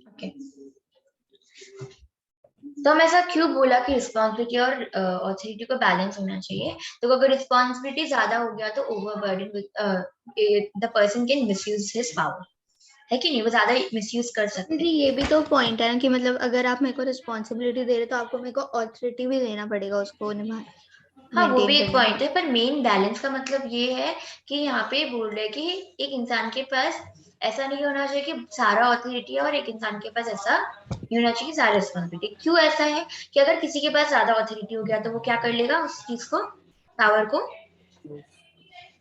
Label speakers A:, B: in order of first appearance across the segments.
A: Okay, तो हम ऐसा क्यों बोला कि रिस्पॉन्सिबिलिटी और ऑथोरिटी को बैलेंस होना चाहिए? तो अगर रिस्पॉन्सिबिलिटी ज्यादा हो गया तो overburden the person can misuse his power, है कि नहीं? वो ज्यादा मिसयूज कर सकते
B: जी,
A: हैं।
B: ये भी तो पॉइंट है ना कि मतलब अगर आप मेरे को रिस्पॉन्सिबिलिटी दे रहे तो आपको मेरे को ऑथोरिटी भी देना पड़ेगा उसको
A: हाँ, वो
B: मेंटेन
A: भी एक
B: करने के
A: पॉइंट
B: लिए।
A: है, पर मेन बैलेंस का मतलब ये है कि यहाँ पे बोल रहे हैं कि एक इंसान के पास ऐसा नहीं होना चाहिए कि सारा ऑथोरिटी है और एक इंसान के पास ऐसा नहीं होना चाहिए कि सारा रिस्पॉन्सिबिलिटी। क्यों ऐसा है कि अगर किसी के पास ज्यादा ऑथोरिटी हो गया तो वो क्या कर लेगा, उस चीज को, पावर को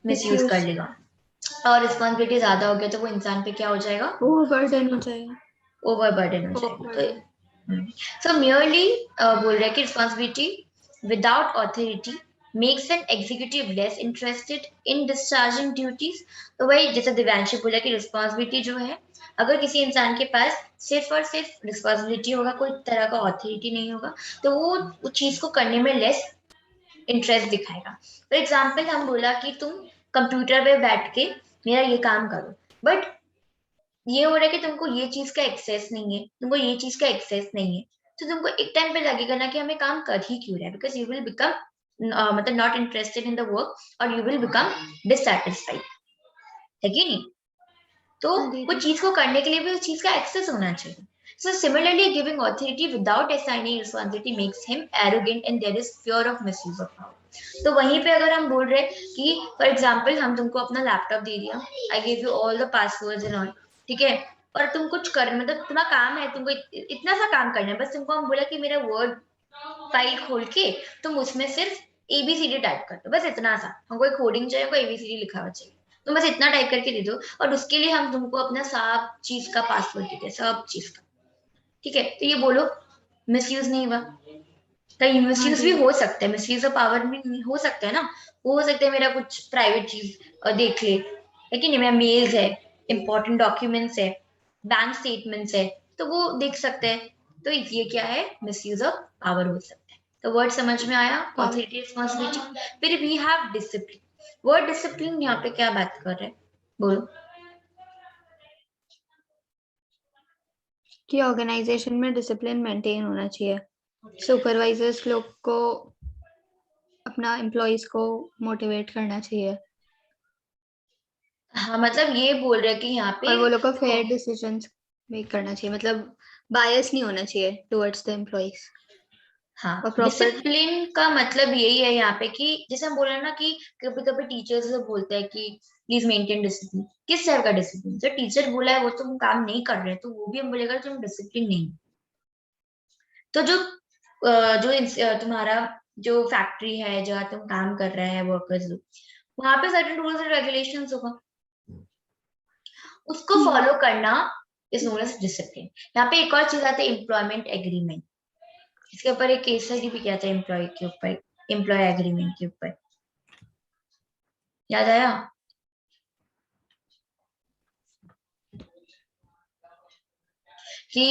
A: मिसयूज कर
B: मिसयूज,
A: लेगा। और रिस्पॉन्सिबिलिटी ज्यादा हो गया तो वो इंसान पे क्या हो जाएगा,
B: ओवरबर्डन हो जाएगा।
A: ओवरबर्डन हो जाएगा।
B: ओवरबर्डन।
A: तो सो merely बोल रहे हैं कि responsibility without authority makes an executive less interested in discharging duties. तो वही जैसे दिव्यांशी बोला कि रिस्पॉन्सिबिलिटी जो है, अगर किसी इंसान के पास सिर्फ और सिर्फ रिस्पॉन्सिबिलिटी होगा, कोई तरह का ऑथोरिटी नहीं होगा, तो वो उस चीज को करने में लेस इंटरेस्ट दिखाएगा। फॉर एग्जाम्पल हम बोला कि तुम कंप्यूटर पे बैठ के मेरा ये काम करो, बट ये हो रहा है कि तुमको ये चीज का एक्सेस नहीं है, तुमको ये चीज का एक्सेस नहीं है, तो तुमको एक टाइम पे लगेगा ना कि हमें काम कर ही क्यों रहा है, बिकॉज यू विल बिकम मतलब not interested in the work और यू विल बिकम डिससेटिस्फाइड, है कि नहीं? तो
B: हाँ
A: वो
B: दीदी।
A: चीज को करने के लिए भी उस चीज का एक्सेस होना चाहिए। So similarly, giving authority without assigning responsibility makes him arrogant and there is fear of misuse of power. तो वहीं पे अगर हम बोल रहे हैं कि फॉर एग्जाम्पल हम तुमको अपना लैपटॉप दे दिया, I give you all the passwords and all, ठीक है, और तुम कुछ कर, मतलब तुम्हारा काम है, तुमको इतना सा काम करना है, बस तुमको हम बोला कि मेरा वर्ड फाइल खोल के तुम उसमें सिर्फ एबीसीडी टाइप कर दो, बस इतना सा, हमको एक कोडिंग चाहिए, हमको एबीसीडी लिखा हुआ चाहिए, तुम बस इतना टाइप करके दे दो और उसके लिए हम तुमको अपना सब चीज का पासवर्ड देते हैं, सब चीज का, ठीक है? तो ये बोलो मिसयूज नहीं हुआ? कहीं
B: हाँ
A: मिसयूज भी
B: दीदी।
A: हो सकता है, मिसयूज ऑफ पावर भी हो सकता है ना। वो हो सकता है मेरा कुछ प्राइवेट चीज देख ले, लेकिन मेरा मेल्स है, इंपॉर्टेंट डॉक्यूमेंट्स है, बैंक स्टेटमेंट्स है, तो वो देख सकते हैं। तो ये क्या है, मिसयूज ऑफ पावर हो सकता है। तो वर्ड समझ में आया,
B: पावर।
A: Authority responsibility. फिर we have discipline. Word discipline यहाँ पे क्या बात कर रहे हैं, बोलो।
B: कि ऑर्गेनाइजेशन में डिसिप्लिन मेंटेन होना चाहिए। सुपरवाइजर्स लोग को अपना एम्प्लॉयज को मोटिवेट करना चाहिए
A: हाँ, मतलब ये बोल रहे हैं कि यहाँ पे
B: और वो लोग को
A: देखो,
B: फेयर डिसीजंस मेक करना चाहिए, मतलब बायस नहीं होना चाहिए टुवर्ड्स द एम्प्लॉयज
A: हाँ,
B: और प्रॉपर।
A: डिसिप्लिन का मतलब यही है यहाँ पे कि जैसे हम बोल रहे हैं ना कि कभी कभी टीचर्स बोलते हैं कि प्लीज मेंटेन डिसिप्लिन। किस टाइप का डिसिप्लिन? जो टीचर बोला है वो तुम काम नहीं कर रहे तो वो भी हम बोलेगा तुम डिसिप्लिन नहीं। तो जो तुम्हारा जो फैक्ट्री है जहाँ तुम काम कर रहे हैं, वर्कर्स, वहां पे सर्टेन रूल्स एंड रेगुलेशंस होगा, उसको फॉलो करना इज नोन एज डिसिप्लिन। यहाँ पे एक और चीज आती है, एम्प्लॉयमेंट एग्रीमेंट। इसके ऊपर एक केस स्टडी भी किया था, एम्प्लॉय के ऊपर, एम्प्लॉय एग्रीमेंट के ऊपर, याद आया? कि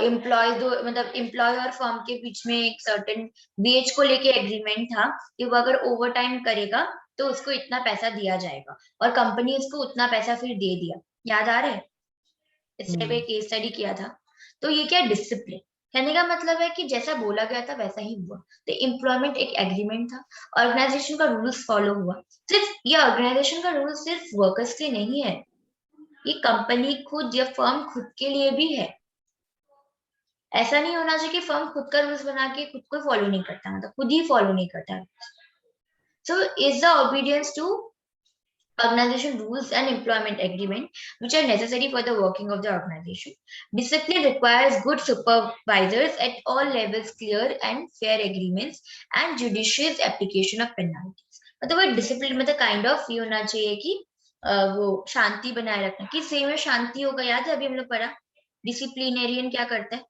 A: एम्प्लॉय दो, मतलब एम्प्लॉय और फर्म के बीच में एक सर्टेन वेज को लेके एग्रीमेंट था कि वो अगर ओवर टाइम करेगा तो उसको इतना पैसा दिया जाएगा, और कंपनी उसको उतना पैसा फिर दे दिया। याद आ रहा है? इस टाइप एक केस स्टडी किया था। तो ये क्या, डिसिप्लिन। कहने का मतलब है कि जैसा बोला गया था वैसा ही हुआ। तो एम्प्लॉयमेंट एक एग्रीमेंट था, ऑर्गेनाइजेशन का रूल्स फॉलो हुआ। सिर्फ ये ऑर्गेनाइजेशन का रूल सिर्फ वर्कर्स के लिए नहीं है, ये कंपनी खुद या फर्म खुद के लिए भी है। ऐसा नहीं होना चाहिए कि फर्म खुद का रूल्स बना के खुद को फॉलो नहीं करता, मतलब खुद ही फॉलो नहीं करता। So is the obedience to organization rules and employment agreement which are necessary for the working of the organization. Discipline requires good supervisors at all levels, clear and fair agreements and judicious application of penalties. मतलब वो discipline मतलब kind of ये होना चाहिए कि वो शांति बनाए रखना, कि सही में शांति होगा। याद है अभी हम लोग पढ़ा डिसिप्लिनेरियन क्या करता है,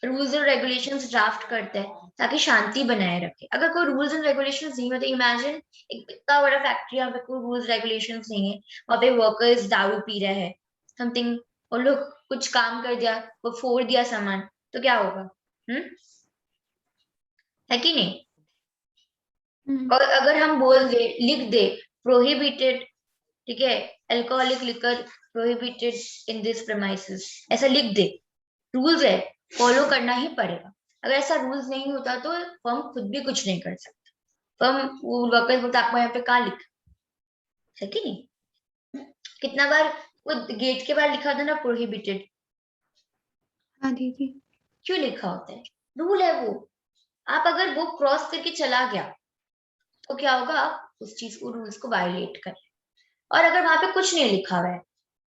A: रूल्स और रेगुलेशंस ड्राफ्ट करते हैं ताकि शांति बनाए रखे। अगर कोई रूल्स एंड रेगुलेशंस नहीं होते, इमेजिन एक इतना बड़ा फैक्ट्री, यहाँ पे कोई रूल्स रेगुलेशंस नहीं है, वहां पे वर्कर्स दारू पी रहे हैं समथिंग, और लोग कुछ काम कर दिया, वो फोड़ दिया सामान, तो क्या होगा? हम्म, है कि नहीं? और अगर हम बोल दे, लिख दे, प्रोहिबिटेड ठीक है, alcoholic liquor prohibited in this premises, ऐसा लिख दे, रूल्स है, फॉलो करना ही पड़ेगा। अगर ऐसा रूल्स नहीं होता तो फर्म खुद भी कुछ नहीं कर सकता। फर्म वर्कर्स बोलते आपको यहाँ पे कहाँ लिखा है कि नहीं, कितना बार वो गेट के बाहर लिखा था ना प्रोहिबिटेड,
B: हाँ दीदी।
A: क्यों लिखा होता है, रूल है वो। आप अगर वो क्रॉस करके चला गया तो क्या होगा, आप उस चीज को, रूल्स को वायलेट कर। और अगर वहां पे कुछ नहीं लिखा हुआ है,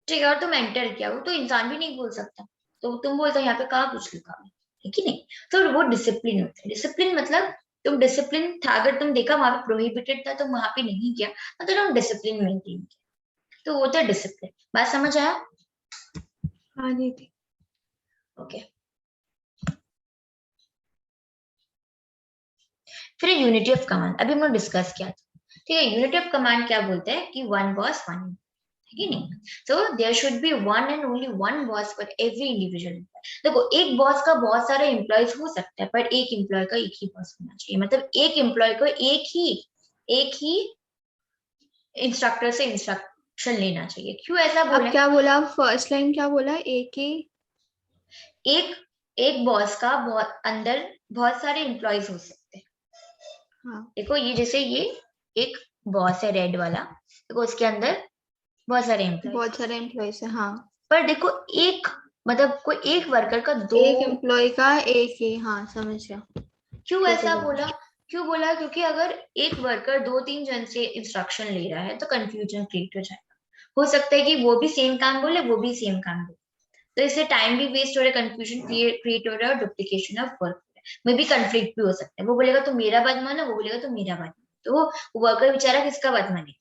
A: ठीक है, और तुम एंटर किया, वो तो इंसान भी नहीं बोल सकता, तो तुम बोलते हो यहाँ पे कहाँ कुछ लिखा हुआ है कि नहीं। तो वो डिसिप्लिन होता है। डिसिप्लिन मतलब तुम डिसिप्लिन था, अगर तुम देखा वहां पे प्रोहिबिटेड था, तुम वहां पे नहीं किया, तो तुम डिसिप्लिन मेंटेन किया, तो वो तो डिसिप्लिन। बात समझ आया?
B: हाँ दीदी।
A: ओके, फिर यूनिटी ऑफ कमांड अभी हमने डिस्कस किया था, ठीक है। यूनिटी ऑफ कमांड क्या बोलते हैं कि वन बॉस वन, है कि नहीं। So there should be one and only one boss for every individual employee. देखो, एक बॉस का बहुत सारे एम्प्लॉयज हो सकता है, पर एक एम्प्लॉय का एक ही बॉस होना चाहिए। मतलब एक एम्प्लॉय को एक ही इंस्ट्रक्टर से इंस्ट्रक्शन लेना चाहिए। क्यों ऐसा
B: अब
A: बोले?
B: क्या बोला, फर्स्ट लाइन क्या बोला, एक ही,
A: एक एक बॉस का बहुत अंदर बहुत सारे एम्प्लॉयज हो सकते हैं।
B: हाँ
A: देखो, ये जैसे ये एक बॉस है रेड वाला, देखो उसके अंदर बहुत सारे एम्प्लॉयज,
B: बहुत सारे एम्प्लॉयज है, हाँ।
A: पर देखो एक, मतलब कोई एक वर्कर का दो।
B: एक एम्प्लॉय का एक ही, हाँ समझ गया।
A: क्यों
B: ठीक है
A: ऐसा
B: दीदी।
A: बोला? क्यों बोला? क्योंकि अगर एक वर्कर दो तीन जन से इंस्ट्रक्शन ले रहा है तो कंफ्यूजन क्रिएट हो जाएगा। हो सकता है कि वो भी सेम काम बोले, वो भी सेम काम बोले, तो इससे टाइम भी वेस्ट हो रहा है, कंफ्यूजन क्रिएट हो रहा है, और डुप्लीकेशन ऑफ वर्क हो रहा है। मे भी कंफ्लिक्ट भी हो सकता है, वो बोलेगा तो मेरा बात मानो, वो बोलेगा तो मेरा बात मानो, तो वो वर्कर बेचारा किसका बात माने।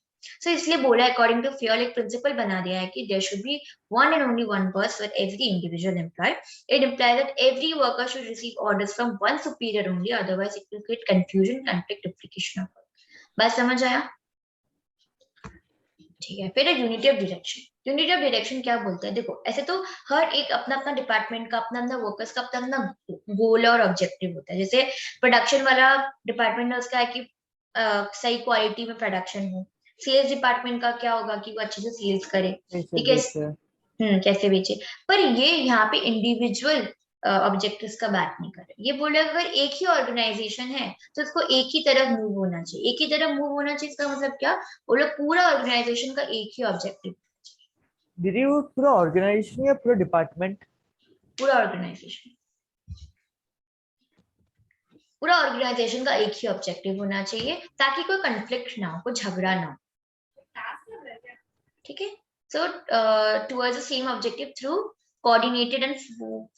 A: सो इसलिए बोला, अकॉर्डिंग टू फ्योल एक प्रिंसिपल बना दिया है कि there should be one and only one boss for every individual employee. It implies that every worker should receive orders from one superior only, otherwise it will create confusion, conflict, duplication of work. बात समझ आया? ठीक है, फिर unity of direction. Unity of direction क्या बोलते हैं? देखो, ऐसे तो हर एक अपना अपना डिपार्टमेंट का, अपना अपना वर्कर्स का अपना अपना गोल और ऑब्जेक्टिव होता है। जैसे प्रोडक्शन वाला डिपार्टमेंट है, उसका है कि सही क्वालिटी में प्रोडक्शन हो। सेल्स डिपार्टमेंट का क्या होगा कि वो अच्छे से सेल्स करे, ठीक है, कैसे बेचे। पर ये यहाँ पे इंडिविजुअल ऑब्जेक्टिव्स का बात नहीं कर रहे। ये बोले अगर एक ही ऑर्गेनाइजेशन है तो उसको एक ही तरफ मूव होना चाहिए। एक ही तरफ मूव होना चाहिए, इसका मतलब क्या? बोले पूरा ऑर्गेनाइजेशन का एक ही ऑब्जेक्टिव।
C: दीदी वो पूरा ऑर्गेनाइजेशन या पूरा डिपार्टमेंट?
A: पूरा ऑर्गेनाइजेशन, पूरा ऑर्गेनाइजेशन का एक ही ऑब्जेक्टिव होना चाहिए, ताकि कोई कंफ्लिक्ट ना हो, कोई झगड़ा ना हो, ठीक है। So towards the same objective through coordinated and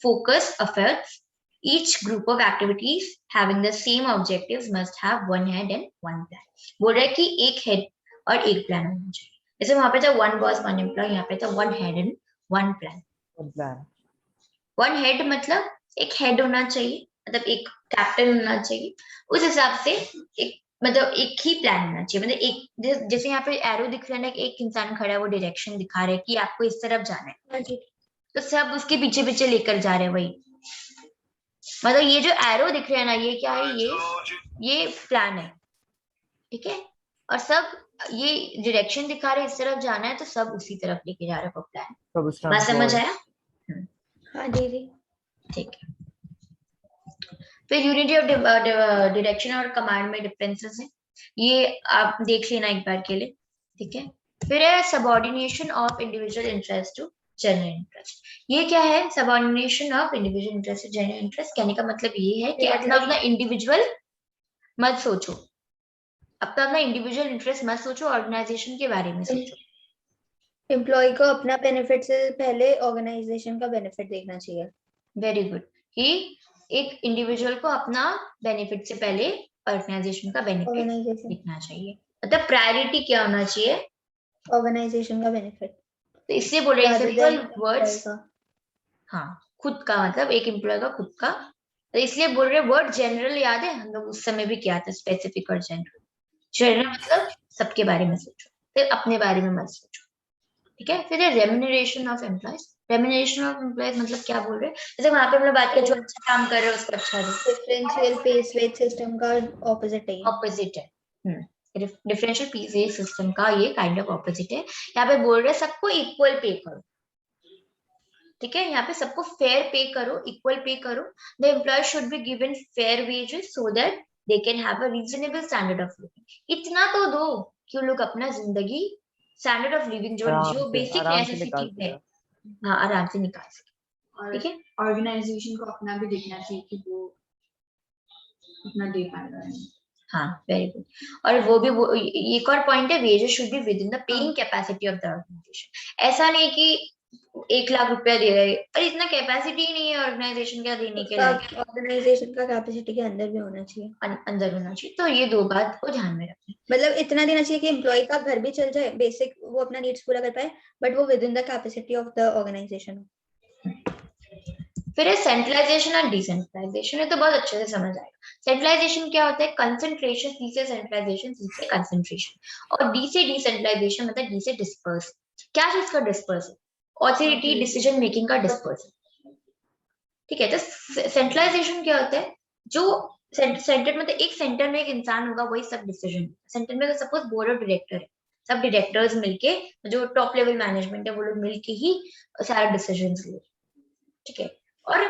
A: focused efforts, each group of activities having the same objectives must have one head and one plan. बोल रहा है कि एक हेड और एक प्लान होना चाहिए। जैसे वहां पे था वन बॉस वन एम्प्लॉय, यहाँ पे था one head and one plan. One head मतलब एक हेड होना चाहिए, मतलब एक कैप्टन होना चाहिए, उस हिसाब से एक, मतलब एक ही प्लान होना चाहिए। मतलब एक जैसे यहाँ पे एरो दिख रहा है ना, एक इंसान खड़ा है, वो डायरेक्शन दिखा रहा है कि आपको इस तरफ जाना है, तो सब उसके पीछे पीछे लेकर जा रहे हैं वही। मतलब ये जो एरो दिख रहा है ना, ये क्या है, ये प्लान है, ठीक है। और सब ये डायरेक्शन दिखा रहे हैं, इस तरफ जाना है, तो सब उसी तरफ लेके जा रहे हैं वो प्लान। बात समझ आया?
B: हाँ दीदी।
A: ठीक है, फिर यूनिटी ऑफ डायरेक्शन और कमांड में डिफरेंसेस है, ये आप देख लेना एक बार के लिए, ठीक है। फिर है subordination of individual interest to general interest. ये क्या है? Subordination of individual interest to general interest. कहने का मतलब ये है कि अपना अपना इंडिविजुअल मत सोचो, अपना अपना इंडिविजुअल इंटरेस्ट मत सोचो, ऑर्गेनाइजेशन के बारे में सोचो।
B: एम्प्लॉय को अपना बेनिफिट से पहले ऑर्गेनाइजेशन का बेनिफिट देखना चाहिए।
A: वेरी गुड, कि एक इंडिविजुअल को अपना बेनिफिट से पहले ऑर्गेनाइजेशन का बेनिफिट देखना चाहिए। मतलब प्रायोरिटी क्या होना चाहिए?
B: ऑर्गेनाइजेशन का बेनिफिट।
A: तो इसलिए बोल रहे हैं सिंपल वर्ड्स, हाँ, खुद का, मतलब एक एम्प्लॉय का खुद का, तो इसलिए बोल रहे वर्ड जनरल याद है, हम लोग उस समय भी किया था, स्पेसिफिक और जनरल। जनरल मतलब सबके बारे में सोचो, फिर अपने बारे में मत सोचो, ठीक है। फिर remuneration of employees. Remuneration of employees मतलब क्या बोल रहे हैं? जैसे वहां पे हम लोग बात करें, जो अच्छा काम कर रहे हैं उसको अच्छा दो।
B: डिफरेंशियल पे स्वेज सिस्टम का ऑपोजिट है।
A: ऑपोजिट है। डिफरेंशियल पे सिस्टम का ये काइंड ऑफ ऑपोजिट है। यहाँ पे बोल रहे सबको इक्वल पे करो, ठीक है, यहाँ पे सबको फेयर पे करो, इक्वल पे करो। The employee should be given fair wages so that they can have a reasonable standard of living. इतना तो दो कि वो लोग अपना जिंदगी स्टैंडर्ड ऑफ लिविंग जो जो बेसिक
C: आराम से निकाल
A: नेसेसिटीज है,
C: सके।
A: हाँ, आराम से निकाल सके।
D: और
A: ठीक है,
D: ऑर्गेनाइजेशन को अपना भी देखना चाहिए कि वो अपना दे पाएगा।
A: हाँ, वेरी गुड। और वो एक और पॉइंट है, wages should be within the paying capacity of the organisation. ऐसा नहीं कि 1 लाख रुपया दे रहे, और इतना कैपेसिटी ही नहीं है ऑर्गेनाइजेशन क्या देने के लिए,
B: ऑर्गेनाइजेशन का कैपेसिटी के अंदर भी होना चाहिए,
A: अंदर होना चाहिए। तो ये 2 बात को ध्यान में रखें।
B: मतलब इतना देना चाहिए कि एम्प्लॉय का घर भी चल जाए, बेसिक वो अपना नीड्स पूरा कर पाए, बट वो within the capacity of the organisation.
A: फिर है सेंट्रलाइजेशन और डिसेंट्रलाइजेशन। ये तो बहुत अच्छे से समझ आएगा। सेंट्रलाइजेशन क्या होता है? कंसंट्रेशन, सी से सेंट्रलाइजेशन, सी से कंसंट्रेशन। और डी से डिसेंट्रलाइजेशन मतलब डी से डिस्पर्स। क्या चीज का डिस्पर्स है? ऑथोरिटी, डिसीजन मेकिंग का डिस्पर्स। ठीक है, तो सेंट्रलाइजेशन क्या होता है? जो सेंटर मतलब एक सेंटर में एक इंसान होगा, वही सब डिसीजन। सेंटर में सपोज बोर्ड ऑफ डायरेक्टर है, सब डायरेक्टर्स मिलके, जो टॉप लेवल मैनेजमेंट है वो लोग मिलके ही सारे डिसीजंस ले। ठीक है, और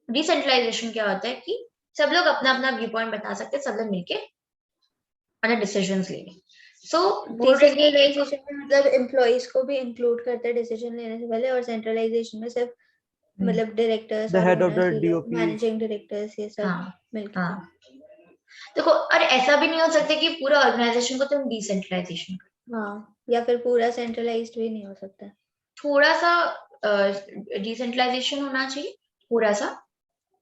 A: डिसेंट्रलाइजेशन क्या होता है कि सब लोग अपना अपना व्यू पॉइंट बता सकते हैं, सब लोग मिलके अपने डिसीजंस ले लें। सो
B: डिसेंट्रलाइजेशन में मतलब एम्प्लॉइज को भी इंक्लूड करते हैं डिसीजन लेने से पहले, और सेंट्रलाइजेशन में सिर्फ मतलब directors,
C: The head of the DOP,
B: managing directors, ये सब
A: हाँ,
B: मिलकर।
A: हाँ, देखो, और ऐसा भी नहीं हो सकता कि पूरा ऑर्गेनाइजेशन को तुम डिसेंट्रलाइजेशन करो।
B: हाँ, या फिर पूरा सेंट्रलाइज्ड भी नहीं हो सकता।
A: थोड़ा सा डिसेंट्रलाइजेशन होना चाहिए, थोड़ा सा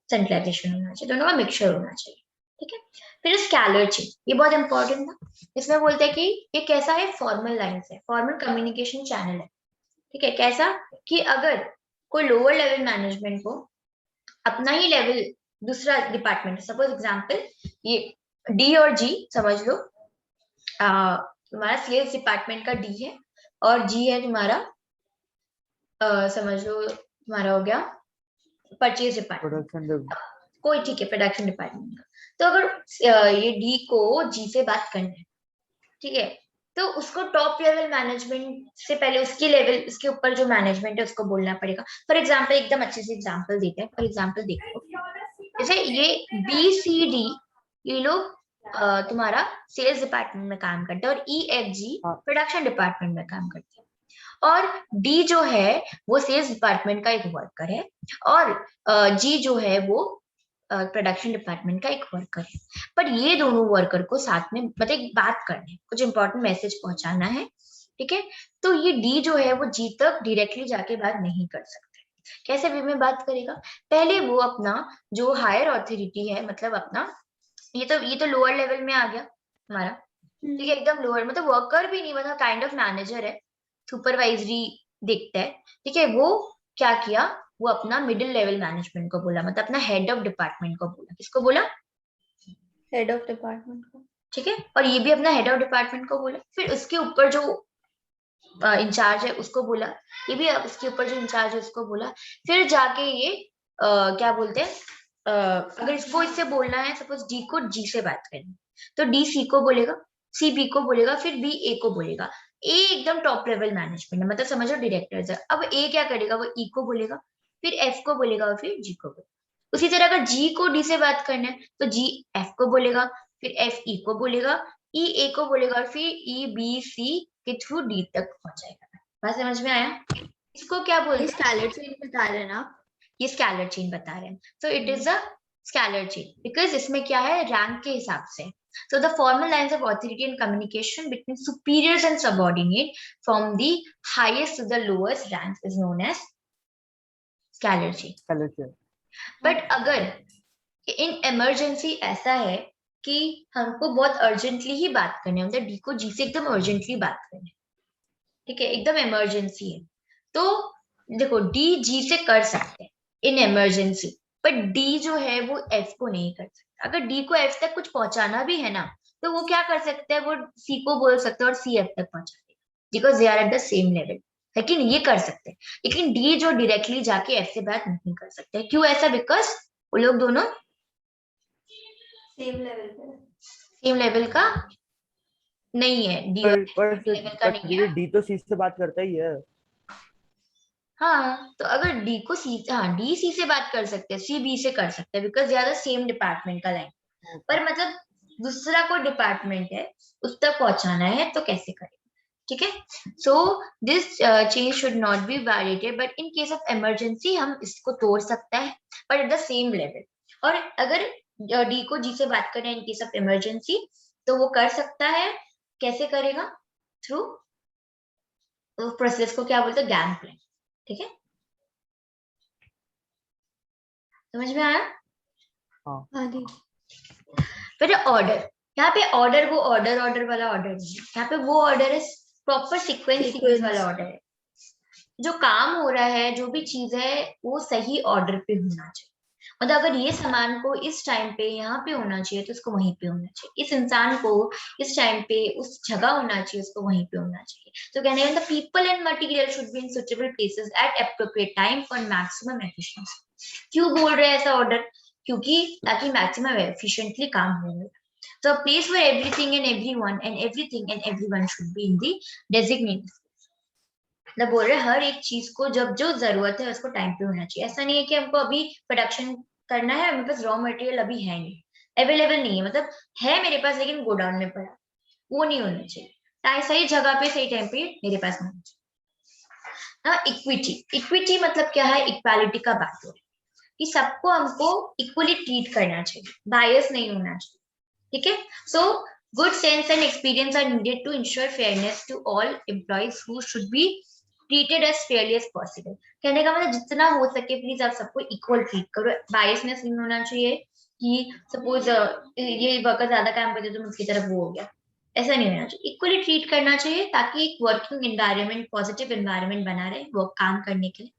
A: सेंट्रलाइजेशन होना चाहिए, दोनों का मिक्सचर होना चाहिए। ठीक है, फिर स्कैलर चेन, ये बहुत इंपॉर्टेंट था। इसमें बोलते हैं कि ये कैसा है? फॉर्मल लाइंस है, फॉर्मल कम्युनिकेशन चैनल है। ठीक है, कैसा कि अगर कोई लोअर लेवल मैनेजमेंट को अपना ही लेवल दूसरा डिपार्टमेंट, सपोज एग्जांपल ये डी और जी समझ लो, तुम्हारा सेल्स डिपार्टमेंट का डी है और जी है तुम्हारा, समझ लो तुम्हारा हो गया परचेज डिपार्टमेंट, कोई, ठीक है, प्रोडक्शन डिपार्टमेंट का। तो अगर ये डी को जी से बात करना है, ठीक है, तो उसको टॉप लेवल मैनेजमेंट से पहले उसके लेवल, उसके ऊपर जो मैनेजमेंट है उसको बोलना पड़ेगा। फॉर एग्जांपल, एकदम अच्छे से एग्जांपल देते हैं। फॉर एग्जांपल देखो, जैसे ये बी सी डी, ये लोग तुम्हारा सेल्स डिपार्टमेंट में काम करते हैं, और E F G production department में काम करते हैं। और डी जो है वो सेल्स डिपार्टमेंट का एक वर्कर है, और जी जो है वो प्रोडक्शन डिपार्टमेंट का एक वर्कर है। पर ये दोनों वर्कर को साथ में मतलब एक बात करनी है, कुछ इंपॉर्टेंट मैसेज पहुंचाना है। ठीक है, तो ये डी जो है वो जी तक डायरेक्टली जाके बात नहीं कर सकते। कैसे वे में बात करेगा? पहले वो अपना जो हायर ऑथोरिटी है, मतलब अपना ये तो लोअर लेवल में आ गया हमारा, ठीक है, एकदम लोअर, मतलब वर्कर भी नहीं, मतलब काइंड ऑफ मैनेजर है, सुपरवाइजरी देखता है। ठीक है, वो क्या किया? वो अपना मिडिल लेवल मैनेजमेंट को बोला, मतलब अपना हेड ऑफ डिपार्टमेंट को बोला। किसको बोला?
B: हेड ऑफ डिपार्टमेंट को।
A: ठीक है, और ये भी अपना हेड ऑफ डिपार्टमेंट को बोला। फिर उसके ऊपर जो इंचार्ज है उसको बोला, ये भी उसके ऊपर जो इंचार्ज है उसको बोला। फिर जाके ये क्या बोलते हैं, अगर इसको इससे बोलना है, सपोज डी को जी से बात करनी, तो डी सी को बोलेगा, सी बी को बोलेगा, फिर बी ए को बोलेगा। ए एकदम टॉप लेवल मैनेजमेंट है, मतलब समझो डायरेक्टर्स है। अब ए क्या करेगा? वो ई को बोलेगा, फिर एफ को बोलेगा, और फिर जी को बोलेगा। उसी तरह अगर जी को डी से बात करना है तो जी एफ को बोलेगा, फिर एफ ई को बोलेगा, ई ए को बोलेगा, और फिर ई बी सी के थ्रू डी तक पहुंचाएगा। बात समझ में आया? इसको क्या बोलते हैं?
B: स्कैलर चेन बता रहे हैं ना,
A: ये स्कैलर चेन बता रहे हैं। So it is a scalar chain because इसमें क्या है? रैंक के हिसाब से। So the formal lines of authority and communication between superiors and subordinate from the highest to the lowest ranks is known as scalar chain. But अगर in emergency ऐसा है कि हमको बहुत अर्जेंटली ही बात करनी है, मतलब डी को जी से एकदम अर्जेंटली बात करनी है, ठीक है, एकदम इमरजेंसी है, तो देखो डी जी से कर सकते हैं इन इमरजेंसी, पर डी जो है वो एफ को नहीं कर सकता। अगर डी को एफ तक कुछ पहुंचाना भी है ना, तो वो क्या कर सकते हैं? वो सी को बोल सकते हैं और सी एफ तक पहुंचा देगा, because they are at the same level. लेकिन ये कर सकते हैं, लेकिन डी जो डायरेक्टली जाके एफ से बात नहीं कर सकते। क्यों ऐसा? बिकॉज वो लोग दोनों
B: सेम लेवल पे,
A: सेम लेवल का नहीं है, डी लेवल का नहीं है।
C: डी तो सी से बात करता ही है।
A: हाँ, तो अगर डी को सी, हाँ डी सी से बात कर सकते हैं, सी बी से कर सकते हैं, बिकॉज ज्यादा सेम डिपार्टमेंट का लाइन। पर मतलब दूसरा कोई डिपार्टमेंट है, उस तक पहुंचाना है तो कैसे करें? ठीक है, so this change should not be validated, but in case of emergency हम इसको तोड़ सकता है, but at the same level. और अगर डी को जी से बात करें इन केस ऑफ इमरजेंसी, तो वो कर सकता है। कैसे करेगा? थ्रू प्रोसेस को क्या बोलते हैं, गैंग प्लान। ठीक है, समझ में आया?
B: हाँ दी।
A: फिर ऑर्डर, यहाँ पे ऑर्डर वो ऑर्डर वाला ऑर्डर नहीं है, यहाँ पे वो ऑर्डर है प्रॉपर सीक्वेंस वाला ऑर्डर है। जो काम हो रहा है, जो भी चीज है, वो सही ऑर्डर पे होना चाहिए। मतलब अगर ये सामान को इस टाइम पे यहाँ पे होना चाहिए तो उसको वहीं पे होना चाहिए, इस इंसान को इस टाइम पे उस जगह होना चाहिए, उसको वहीं पे होना चाहिए। तो कहने का people and material should be in suitable places at appropriate time for maximum efficiency. क्यों बोल रहे हैं ऐसा ऑर्डर? क्योंकि ताकि मैक्सिमम एफिशिएंटली काम हो। So a place where everything and everyone should be in the designated। मतलब बोल रहे हर एक चीज को जब जो जरूरत है उसको टाइम पे होना चाहिए। ऐसा नहीं है कि हमको अभी प्रोडक्शन करना है, मेरे पास रॉ मटेरियल अभी है नहीं, अवेलेबल नहीं है, मतलब है मेरे पास लेकिन गोडाउन में पड़ा, वो नहीं होना चाहिए। सही जगह पे सही टाइम पे मेरे पास होना चाहिए। ना इक्विटी, इक्विटी मतलब क्या है? इक्वालिटी का बात हो रही है कि सबको हमको इक्वली ट्रीट करना चाहिए, बायस नहीं होना चाहिए। ठीक है, सो good sense and experience are needed to ensure fairness to all employees who should be treated as fairly as possible। कहने का मतलब जितना हो सके प्लीज आप सबको इक्वल ट्रीट करो, बायसनेस नहीं होना चाहिए कि सपोज ये वर्कर ज्यादा काम करते तो उसकी तरफ वो हो गया, ऐसा नहीं होना चाहिए। इक्वली ट्रीट करना चाहिए ताकि एक वर्किंग एनवायरनमेंट, पॉजिटिव एनवायरनमेंट बना रहे वर्क काम करने के लिए।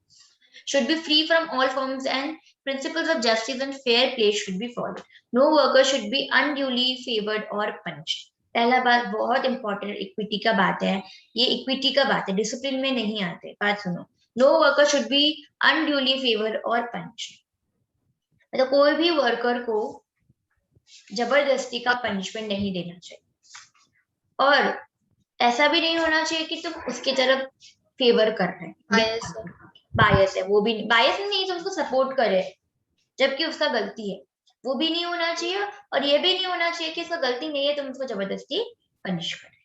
A: should be free from all forms and principles of justice and fair play should be followed। No worker should be unduly favored or punished। पहला बात बहुत इंपॉर्टेंट इक्विटी का बात है, ये इक्विटी का बात है, डिसिप्लिन में नहीं आते। बात सुनो, no worker should be unduly favour और पनिश्ड। मतलब कोई भी वर्कर को जबरदस्ती का पनिशमेंट नहीं देना चाहिए, और ऐसा भी नहीं होना चाहिए कि तुम उसकी तरफ फेवर कर रहे हैं, बायस है, वो भी बायस नहीं तो उसको सपोर्ट करे जबकि उसका गलती है, वो भी नहीं होना चाहिए। और ये भी नहीं होना चाहिए कि उसका गलती नहीं है तो उसको जबरदस्ती पनिश करे,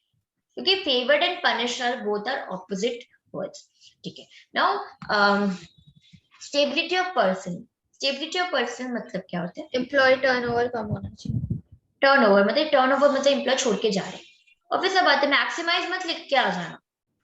A: क्योंकि favoured and punish are both are opposite words. ठीक है, now stability of person. Stability of person मतलब क्या होता है?
B: एम्प्लॉय टर्नओवर कम होना चाहिए।
A: टर्नओवर मतलब एम्प्लॉय छोड़ के जा रहे हैं। और फिर सब बात है, मैक्सिमाइज मत लिख के आ जाना,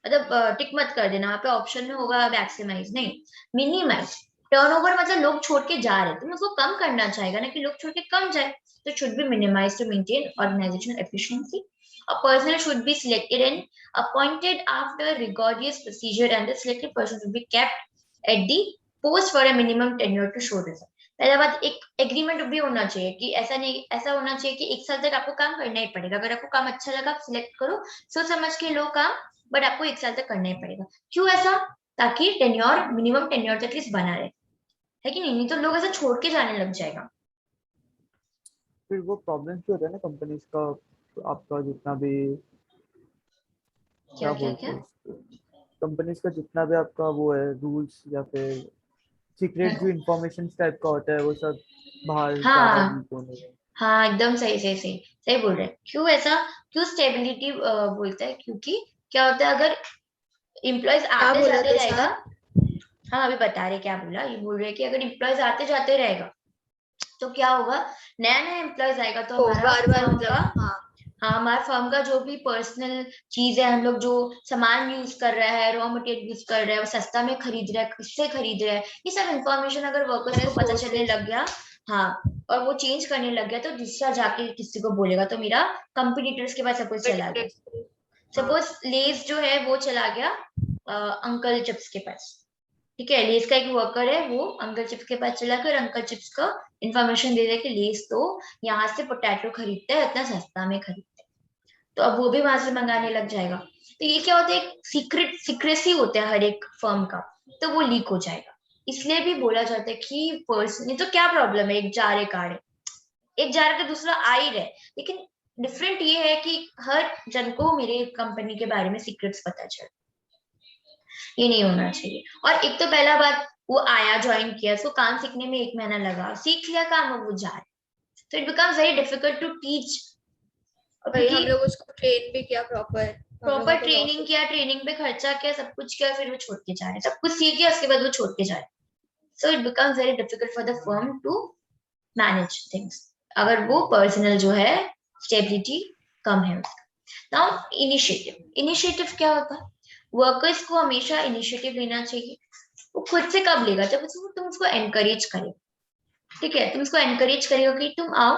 A: मतलब टिक मत कर देना, वहां पे ऑप्शन में होगा मैक्सिमाइज नहीं, मिनिमाइज। टर्नओवर मतलब लोग छोड़ के जा रहे हैं, तुम उसको कम करना चाहेगा ना कि लोग छोड़ के कम जाए, तो should be minimise to maintain organisational efficiency. A person should be selected and appointed after rigorous procedure and the selected person should be kept at the post for a minimum tenure to show result। पहला बात, एक agreement भी होना चाहिए कि ऐसा नहीं, ऐसा होना चाहिए कि 1 साल तक आपको काम करना ही पड़ेगा। अगर आपको काम अच्छा लगा आप सिलेक्ट करो, सोच समझ के लो काम, बट आपको 1 साल तक करना ही पड़ेगा। क्यों ऐसा? ताकि टेन्योर, मिनिमम टेन्योर एटलीस्ट बना रहे, है कि नहीं? नहीं तो लोग ऐसा छोड़ के जाने लग जाएगा।
C: फिर वो प्रॉब्लम्स भी होता है ना कंपनीज का, आपका जितना भी
A: क्या क्या
C: बोलते
A: क्या?
C: हैं, कंपनीज का जितना भी आपका वो है रूल्स या फिर सीक्रेट जो इंफॉर्मेशन टाइप का होता है वो सब बाहर ज्यादा
A: हाँ
C: लीक होने का।
A: हाँ, एकदम सही सही सही सही बोल रहे हैं। क्यों ऐसा, क्यों स्टेबिलिटी बोलते हैं? क्योंकि क्या होता है, अगर एम्प्लॉयज
B: क्या
A: आते
B: बोला
A: जाते
B: तो
A: रहेगा,
B: सर?
A: हाँ अभी बता रहे क्या बोला, ये बोल रहे कि अगर एम्प्लॉयज आते जाते रहेगा तो क्या होगा, नया नया एम्प्लॉयज आएगा तो
B: तो
A: हमारा
B: बार बार
A: फर्म
B: मतलब
A: का,
B: हाँ
A: हाँ हमारे फर्म का जो भी पर्सनल चीज है, हम लोग जो सामान यूज कर रहा है, रॉ मटेरियल यूज कर रहा है, वो सस्ता में खरीद रहा है, किससे खरीद रहा है, ये सब इन्फॉर्मेशन अगर वर्कर्स को पता चलने लग गया, हाँ, और वो चेंज करने लग गया, तो दूसरा जाके किसी को बोलेगा, तो मेरा कंपटीटर्स के पास सपोज चला गया, सपोज लेस जो है वो चला गया अंकल चिप्स के पास। ठीक है, लेस का एक वर्कर है, वो अंकल चिप्स के पास चला गया और अंकल चिप्स का इन्फॉर्मेशन दे रहा है कि लेस तो यहाँ से पोटैटो खरीदते हैं, इतना सस्ता में खरीदते हैं, तो अब वो भी वहां से मंगाने लग जाएगा। तो ये क्या होता है, एक सीक्रेसी होता है हर एक फर्म का, तो वो लीक हो जाएगा। इसलिए भी बोला जाता है कि पर्सन, तो क्या प्रॉब्लम है, एक जा रहे कार है, एक जा रहा तो दूसरा आ ही रहे, लेकिन डिफरेंट ये है कि हर जन को मेरे कंपनी के बारे में सीक्रेट्स पता चले, ये नहीं होना चाहिए। और एक तो पहला बात, वो आया ज्वाइन किया, उसको काम सीखने में 1 महीना लगा, सीख लिया काम, अब वो जा रहा है, तो it becomes very difficult to teach.
B: भाई हम लोग उसको ट्रेन भी किया
A: प्रॉपर ट्रेनिंग किया, ट्रेनिंग पे खर्चा किया, सब कुछ किया, फिर वो छोड़ के जा रहे हैं, सब कुछ सीख गया, उसके बाद वो छोड़ के जा रहे हैं। So it becomes very difficult for the firm to manage things, अगर वो पर्सनल जो है स्टेबिलिटी कम है उसका। नाउ इनिशिएटिव क्या होता है? वर्कर्स को हमेशा इनिशिएटिव लेना चाहिए। वो खुद से कब लेगा? जब तुम उसको एनकरेज करेगा, ठीक है, तुम उसको एनकरेज करेगा कि तुम आओ,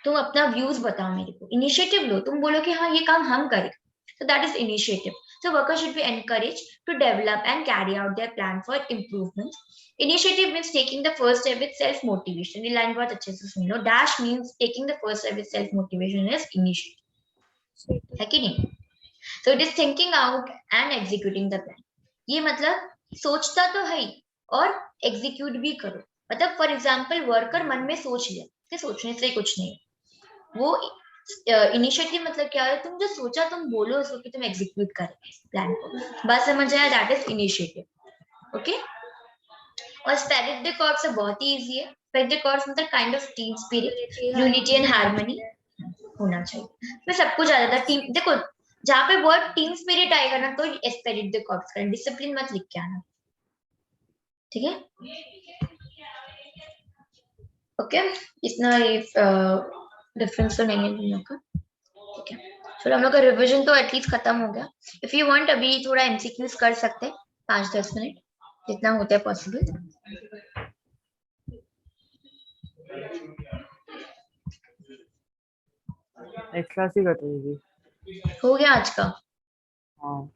A: तुम अपना व्यूज बताओ मेरे को, इनिशिएटिव लो, तुम बोलो कि हाँ ये काम हम करेंगे, so that is initiative. So workers should be encouraged to develop and carry out their plan for improvement. Initiative means taking the first step with self motivation. ये लाइन बहुत अच्छे से सुन लो। Dash means taking the first step with self motivation is initiative, है कि नहीं? So it is thinking out and executing the plan. ये मतलब सोचता तो है और एग्जीक्यूट भी करो। मतलब फॉर एग्जाम्पल वर्कर मन में सोच लिया कि सोचने से कुछ नहीं, वो इनिशिएटिव मतलब क्या है? तुम जो सोचा तुम बोलो उसको कि तुम एग्जीक्यूट करें प्लान को, बस समझ आया? That is initiative. ओके, और स्पिरिट द कॉर्प्स से बहुत ही इजी है। स्पिरिट द कॉर्प्स मतलब kind of team spirit, unity and harmony होना चाहिए। मैं सब कुछ आ जाता टीम, देखो जहाँ पे वर्ड टीम स्पिरिट आएगा ना, तो स्पिरिट द कॉर्प्स का, डिसिप्लिन मत लिख के आना, ठीक है? ओके, इतना ये डिफरेंस तो नहीं है दोनों का, ठीक है? चलो हम लोग का रिवीजन तो एटलीस्ट खत्म हो गया। इफ यू वांट अभी थोड़ा एमसीक्यूज कर सकते हैं 5-10 मिनट, जितना होता है पॉसिबल।
C: नेक्स्ट क्लास ही करते हैं जी।
A: हो गया आज का?
C: हाँ,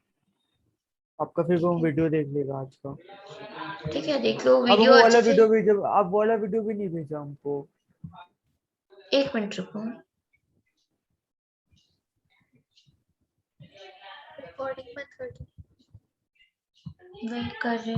C: आपका फिर वो वीडियो देख लेगा आज का।
A: ठीक है, देख लो
C: अब
A: वीडियो
C: वो वाला
A: अच्छे से।
C: वीडियो भी, जब आप वो वाला वीडियो भी नहीं भेजा हमको।
A: 1 मिनट रुको,
B: रिकॉर्डिंग मत कर दो।
A: वेट कर रहे